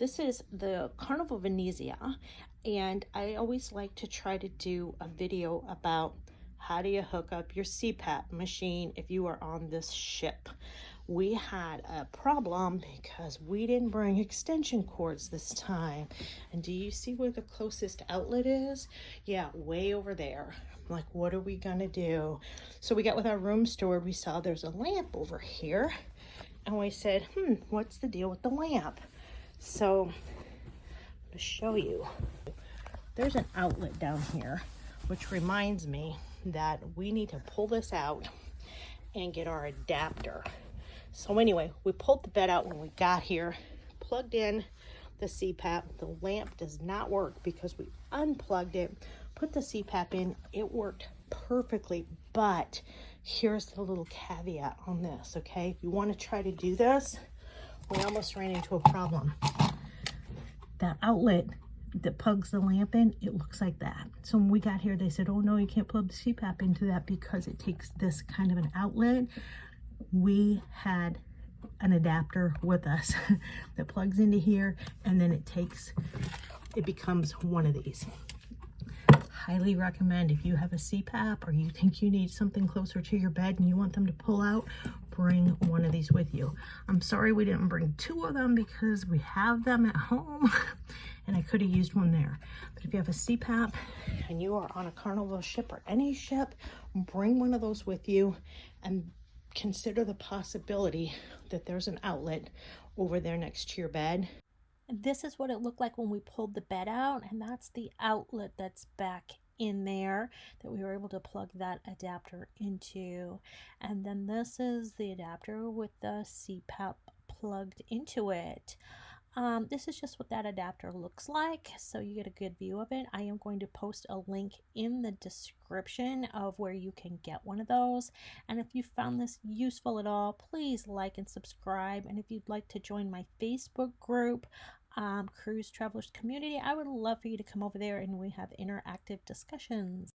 This is the Carnival Venezia, and I always like to try to do a video about how do you hook up your CPAP machine if you are on this ship. We had a problem because we didn't bring extension cords this time. And do you see where the closest outlet is? Yeah, way over there. I'm like, what are we gonna do? So we got with our room steward, we saw there's a lamp over here. And we said, what's the deal with the lamp? So to show you, there's an outlet down here, which reminds me that we need to pull this out and get our adapter. So anyway, we pulled the bed out when we got here, plugged in the CPAP. The lamp does not work because we unplugged it, put the CPAP in, it worked perfectly, but here's the little caveat on this, okay? If you want to try to do this, we almost ran into a problem. That outlet that plugs the lamp in, it looks like that. So when we got here, they said, oh no, you can't plug the CPAP into that because it takes this kind of an outlet. We had an adapter with us that plugs into here, and then it becomes one of these. Highly recommend if you have a CPAP or you think you need something closer to your bed and you want them to pull out, bring one of these with you. I'm sorry we didn't bring two of them because we have them at home and I could have used one there. But if you have a CPAP and you are on a Carnival ship or any ship, bring one of those with you and consider the possibility that there's an outlet over there next to your bed. This is what it looked like when we pulled the bed out, and that's the outlet that's back in there that we were able to plug that adapter into. And then this is the adapter with the CPAP plugged into it. This is just what that adapter looks like, so you get a good view of it. I am going to post a link in the description of where you can get one of those. And if you found this useful at all, please like and subscribe. And if you'd like to join my Facebook group, Cruise Travelers Community, I would love for you to come over there and we have interactive discussions.